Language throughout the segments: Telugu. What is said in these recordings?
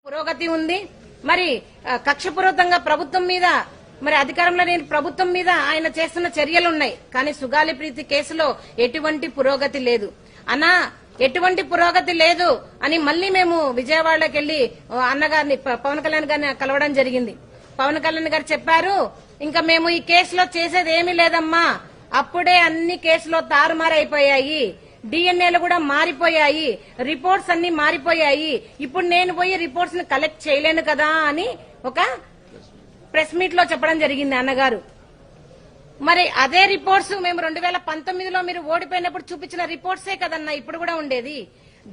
పురోగతి ఉంది. మరి కక్షపూర్వకంగా ప్రభుత్వం మీద మరి అధికారంలో లేని ప్రభుత్వం మీద ఆయన చేస్తున్న చర్యలు ఉన్నాయి. కానీ సుగాలి ప్రీతి కేసులో ఎటువంటి పురోగతి లేదు అన్నా. ఎటువంటి పురోగతి లేదు అని మళ్లీ మేము విజయవాడలోకి వెళ్లి అన్నగారిని పవన్ కళ్యాణ్ గారిని కలవడం జరిగింది. పవన్ కళ్యాణ్ గారు చెప్పారు, ఇంకా మేము ఈ కేసులో చేసేది ఏమీ లేదమ్మా, అప్పుడే అన్ని కేసులో తారుమారైపోయాయి, డిఎన్ఏలు కూడా మారిపోయాయి, రిపోర్ట్స్ అన్ని మారిపోయాయి, ఇప్పుడు నేను పోయి రిపోర్ట్స్ ని కలెక్ట్ చేయలేను కదా అని ఒక ప్రెస్ మీట్ లో చెప్పడం జరిగింది అన్నగారు. మరి అదే రిపోర్ట్స్ మేము 2019లో మీరు ఓడిపోయినప్పుడు చూపించిన రిపోర్ట్సే కదన్నా ఇప్పుడు కూడా ఉండేది.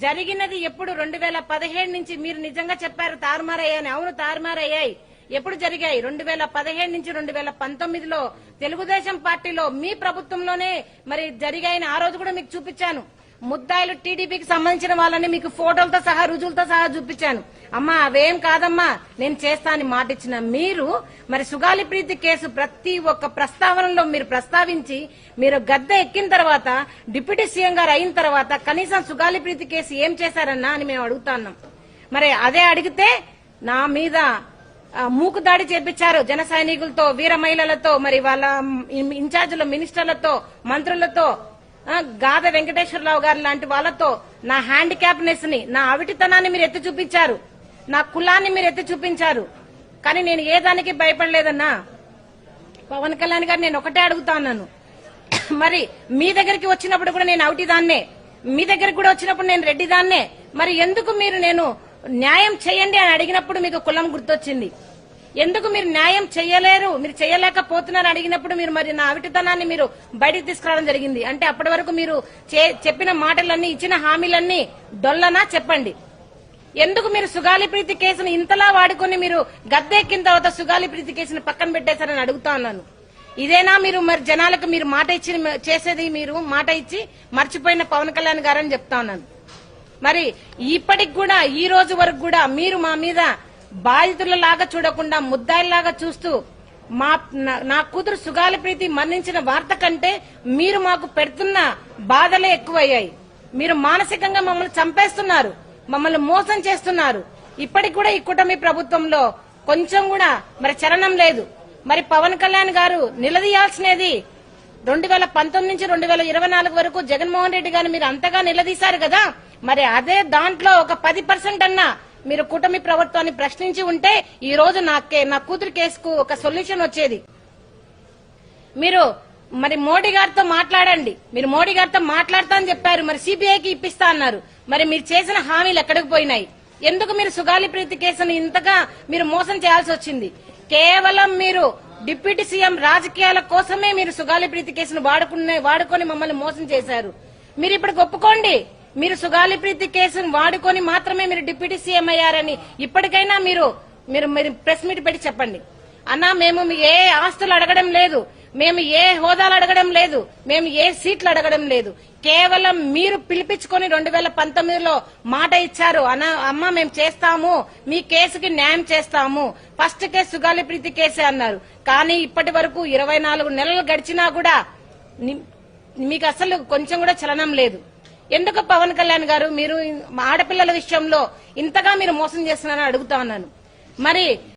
జరిగినది ఎప్పుడు 2017 నుంచి మీరు నిజంగా చెప్పారు తారుమారయ్యాయని. అవును, తారుమారయ్యాయి. ఎప్పుడు జరిగాయి? 2017 నుంచి 2019లో తెలుగుదేశం పార్టీలో మీ ప్రభుత్వంలోనే మరి జరిగాయని ఆ రోజు కూడా మీకు చూపించాను. ముద్దాయిలు టీడీపీకి సంబంధించిన వాళ్ళని మీకు ఫోటోలతో సహా రుజువులతో సహా చూపించాను. అమ్మా అవేం కాదమ్మా, నేను చేస్తానని మాట ఇచ్చిన మీరు మరి సుగాలి ప్రీతి కేసు ప్రతి ఒక్క ప్రస్తావనలో మీరు ప్రస్తావించి మీరు గద్దె ఎక్కిన తర్వాత డిప్యూటీ సీఎం గారు అయిన తర్వాత కనీసం సుగాలి ప్రీతి కేసు ఏం చేశారన్నా అని మేము అడుగుతున్నాం. మరి అదే అడిగితే నా మీద మూకు దాడి చేపించారు జన సైనికులతో, వీర మహిళలతో, మరి వాళ్ళ ఇన్ఛార్జీల మినిస్టర్లతో, మంత్రులతో, గాద వెంకటేశ్వరరావు గారు లాంటి వాళ్ళతో నా హ్యాండిక్యాప్నెస్ ని, నా అవిటితనాన్ని మీరు ఎత్తి చూపించారు, నా కులాన్ని మీరు ఎత్తి చూపించారు. కానీ నేను ఏ దానికి భయపడలేదన్నా. పవన్ కళ్యాణ్ గారు నేను ఒకటే అడుగుతా ఉన్నాను, మరి మీ దగ్గరికి వచ్చినప్పుడు కూడా నేను అవిటిదాన్నే, మీ దగ్గరికి కూడా వచ్చినప్పుడు నేను రెడ్డిదాన్నే, మరి ఎందుకు మీరు నేను న్యాయం చేయండి అని అడిగినప్పుడు మీకు కులం గుర్తొచ్చింది? ఎందుకు మీరు న్యాయం చేయలేరు, మీరు చేయలేకపోతున్నారు అడిగినప్పుడు మీరు మరి నా అవిటితనాన్ని మీరు బయటికి తీసుకురావడం జరిగింది. అంటే అప్పటి వరకు మీరు చెప్పిన మాటలన్నీ, ఇచ్చిన హామీలన్నీ డొల్లనా చెప్పండి. ఎందుకు మీరు సుగాలి ప్రీతి కేసును ఇంతలా వాడుకొని మీరు గద్దెక్కిన తర్వాత సుగాలి ప్రీతి కేసును పక్కన పెట్టేశారని అడుగుతా ఉన్నాను. ఇదేనా మీరు మరి జనాలకు మీరు మాట ఇచ్చి చేసేది? మీరు మాట ఇచ్చి మర్చిపోయిన పవన్ కళ్యాణ్ గారని చెప్తా ఉన్నాను. మరి ఇప్పటికి కూడా ఈ రోజు వరకు కూడా మీరు మా మీద బాధితులలాగా చూడకుండా ముద్దాయిలాగా చూస్తూ నా కూతురు సుగాలి ప్రీతి మరణించిన వార్త కంటే మీరు మాకు పెడుతున్న బాధలే ఎక్కువయ్యాయి. మీరు మానసికంగా మమ్మల్ని చంపేస్తున్నారు, మమ్మల్ని మోసం చేస్తున్నారు. ఇప్పటికి కూడా ఈ కూటమి ప్రభుత్వంలో కొంచెం కూడా మరి చలనం లేదు. మరి పవన్ కళ్యాణ్ గారు నిలదీయాల్సినది 2019 నుంచి 2024 వరకు జగన్మోహన్ రెడ్డి గారిని మీరు అంతగా నిలదీశారు కదా, మరి అదే దాంట్లో ఒక 10% అన్నా మీరు కూటమి ప్రభుత్వాన్ని ప్రశ్నించి ఉంటే ఈ రోజు నా కూతురు కేసుకు ఒక సొల్యూషన్ వచ్చేది. మీరు మరి మోడీ గారితో మాట్లాడండి, మీరు మోడీ గారితో మాట్లాడతా అని చెప్పారు, మరి సిబిఐకి ఇప్పిస్తా అన్నారు. మరి మీరు చేసిన హామీలు ఎక్కడికి పోయినాయి? ఎందుకు మీరు సుగాలి ప్రీతి కేసును ఇంతగా మీరు మోసం చేయాల్సి వచ్చింది? కేవలం మీరు డిప్యూటీ సీఎం రాజకీయాల కోసమే మీరు సుగాలి ప్రీతి కేసును వాడుకొని మమ్మల్ని మోసం చేశారు. మీరు ఇప్పుడు ఒప్పుకోండి, మీరు సుగాలి ప్రీతి కేసును వాడుకొని మాత్రమే మీరు డిప్యూటీ సీఎం అయ్యారని ఇప్పటికైనా మీరు ప్రెస్ మీట్ పెట్టి చెప్పండి. అన్నా మేము ఏ ఆస్తులు అడగడం లేదు, మేము ఏ హోదాలు అడగడం లేదు, మేము ఏ సీట్లు అడగడం లేదు. కేవలం మీరు పిలిపించుకొని 2019లో మాట ఇచ్చారు, అమ్మ మేము చేస్తాము, మీ కేసుకి న్యాయం చేస్తాము, ఫస్ట్ కేసు సుగాలి ప్రీతి కేసే అన్నారు. కానీ ఇప్పటి వరకు 24 నెలలు గడిచినా కూడా మీకు అసలు కొంచెం కూడా చలనం లేదు. ఎందుకు పవన్ కళ్యాణ్ గారు మీరు ఆడపిల్లల విషయంలో ఇంతగా మీరు మోసం చేస్తున్నారని అడుగుతా ఉన్నాను. మరి